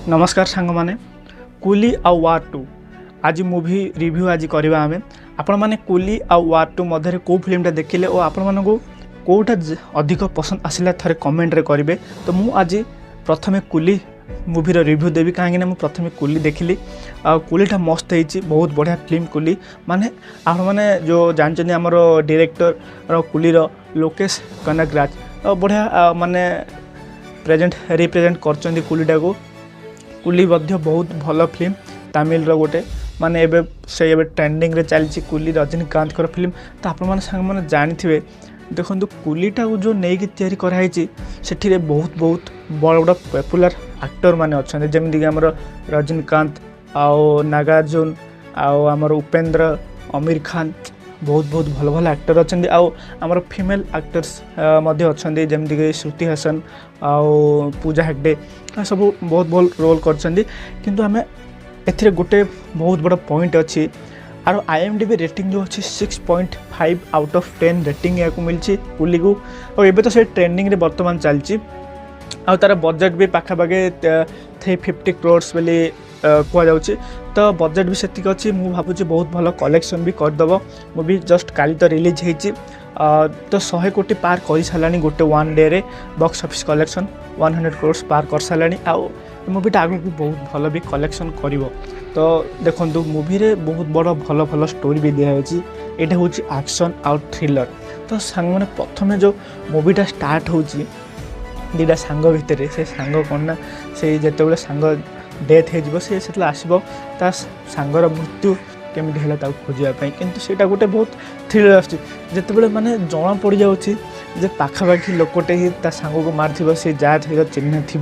नमस्कार सांग माने कुली आ वार टू आज मूवी रिव्यू आज करवा आम आपण मैंने कुली आ वार टू मध्य कौ फिल्मटा देखिले और आपण मानक कौटा अधिक पसंद आसला थे कमेंट रे करेंगे। तो मु आज प्रथमे कुली मूवीर रिव्यू देवी कहीं मुझे प्रथम कुली देखिली कुलीटा मस्त होती बहुत बढ़िया फिल्म कुली माने आप मैंने जो जानते आमर डायरेक्टर कुलीर लोकेश कनगराज बढ़िया माने प्रेजेंट रिप्रेजेंट कर कुलीटा को कुली बहुत भल फिल्म तमिल गोटे माने एबे से एबे ट्रेंडिंग रे चलती कुली रजनीकांत फिल्म। तो आप मैंने जानी देखो कुलीटा को जो नहीं तैयारी कराई से बहुत बहुत बड़ बड़ पॉपुलर एक्टर माने अच्छा जमीक आमर रजनीकांत आओ नागार्जुन आओ आमर उपेंद्र आमिर खान बहुत बहुत भल भल एक्टर अच्छा आमर फीमेल एक्टर्स अच्छा जमीक श्रुति हासन आओ पूजा हेगड़े सब बहुत भल रोल कर आम ए गोटे बहुत बड़ा पॉइंट अच्छी आर IMDb रेटिंग जो अच्छी 6.5 आउट ऑफ 10 रेटिंग या मिली कुली को और एबे तो से ट्रेंडिंग रे वर्तमान चलती आ तार बजेट भी पाखापाखि 350 crores बोली कहुच्छे। तो बजेट भी सेतिक अच्छी मु भावुँ बहुत भल कलेक्शन भी करदेव मूवी जस्ट काली तो रिलीज होती तो 100 कोटी पार कर सारा गोटे वन डे रे बॉक्स ऑफिस कलेक्शन 100 crores पार कर सारा आउ मूवीटा आगे भी बहुत भल भी कलेक्शन कर। तो देखो मूवी रे बहुत बड़ भल भल स्टोरी भी दिखाई यहाँ हूँ एक्शन आउ थ्रिलर। तो सांग मैंने प्रथम जो मूवीटा स्टार्ट हो दुटा सांग भितर से सांग कौन ना से जिते सांग डेथ हो आसब ता सांगर मृत्यु केमी है खोजापी किंतु सेटा गोटे बहुत थ्रिलर आसते माने जना पड़ जाऊँगी पाखापाखि लोकटे ही सांग को मार सी जहाँ सहित चिन्ह थी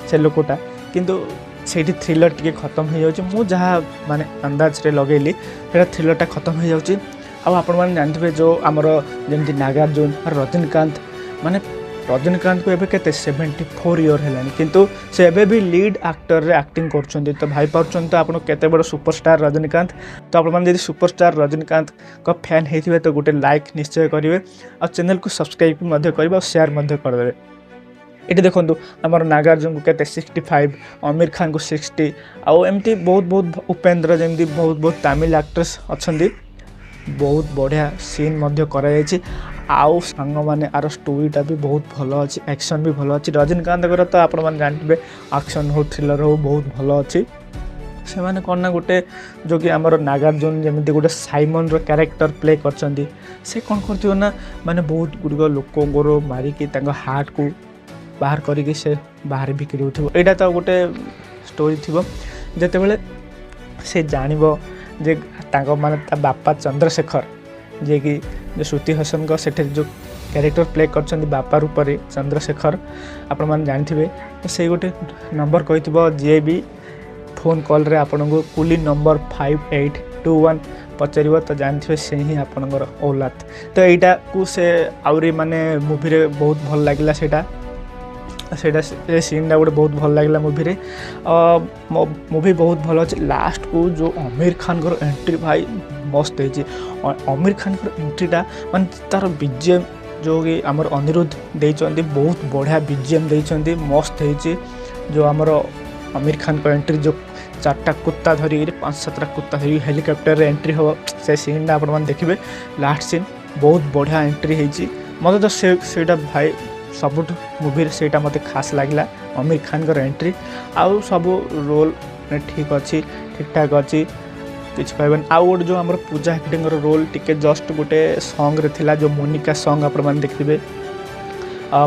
से लोकटा किंतु सेठी थ्रिलर टी खत्म हो जाऊँ जहाँ माने अंदाज रे लगेली से थ्रिलरटा खत्म हो जाऊँगी। आपण मैंने जानते जो आमर जमी नागार्जुन और रजनीकांत माने रजनीकांत को एबे केते 74 ईयर है किंतु से एबे भी लीड एक्टर रे एक्टिंग करछन्ती। तो भाई पार्छन तो आपण केते बड़ सुपरस्टार रजनीकांत। तो आपण माने यदि सुपरस्टार रजनीकांत का फैन हेथिबे तो गोटे लाइक निश्चय करेंगे और चैनल को सब्सक्राइब करेंगे और शेयर करदे। ये देखो आमर नागार्जुन को केते 65 आमिर खान को 60 आउ एमती बहुत बहुत उपेंद्र जमी बहुत बहुत तमिल एक्ट्रेस अच्छा बहुत बढ़िया सीन कर आउ सांग माने आर स्टोरीटा भी बहुत भल अच्छी एक्शन भी भल अच्छी रजनीकांत तो आप जानते एक्शन हो थ्रिलर हो बहुत भल अच्छी से मैंने कौन ना गोटे जो कि आमर नागार्जुन जमी गोटे साइमन रो कैरेक्टर प्ले कर से कौन कर माने बहुत गुड़िक लोक मारिकी हार्ट को बाहर करके से बाहर बिक्री होता तो गोटे स्टोरी थी जिते बड़े से जान जे माने बापा चंद्रशेखर जे कि जो श्रुति हासन का सेठे जो कैरेक्टर प्ले कर बापा रूप में चंद्रशेखर आपण मैंने जानते तो से गोटे नंबर कही जी भी फोन कॉल रे आपन को कुली नंबर 5821 पचार तो जानते से ही आपणकर औलाद। तो यहाँ को से आउरी माने मूवी रे बहुत भल लगे सेटा सीनटा गोटे बहुत भल लगे मूवी रे मूवी बहुत भल अच्छे। लास्ट को जो आमिर खान को एंट्री भाई मस्त है आमिर खान को एंट्रीटा माने तार बीजीएम जो कि आमर अनिरुद्ध देइचंदी बहुत बढ़िया बीजीएम देइचंदी मस्त है। जो आमर आमिर खान को एंट्री जो 4टा कुत्ता धरिक 5-7टा कुत्ता धरिक हेलिकॉप्टर रे एंट्री हो से सीनटा आप देखिए लास्ट सीन बहुत बढ़िया एंट्री होती मत तो सेटा भाई सबुठ मूवी से मत खास लगे आमिर खान का एंट्री आउ सब रोल ठीक अच्छी ठीक ठाक अच्छी किसी कहबन। आउ गोटे जो आम पूजा हेगड़े रोल टिके जस्ट गोटे सॉन्ग रे थिला जो मोनिका सॉन्ग आप देखिए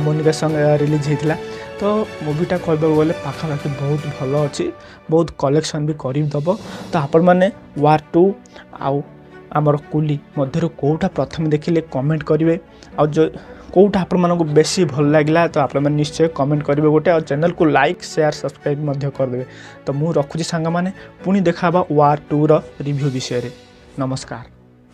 मोनिका सॉन्ग रिलीज होता। तो मूवीटा कहबा गले पाखापाखि बहुत भल अच्छी बहुत कलेक्शन भी करदब। तो आपण मैंने वार 2 आउ आमर कुली मध्य कौटा प्रथम देखिले कमेंट करेंगे आ जो कौटा आपण मानक बेसी भल लगे तो आप निश्चय कमेंट करेंगे गोटे और चैनल को लाइक शेयर सब्सक्राइब करदे। तो मुझे रखुची सांग माने पुणी देखा वार 2 रो रिव्यू विषय रे। नमस्कार।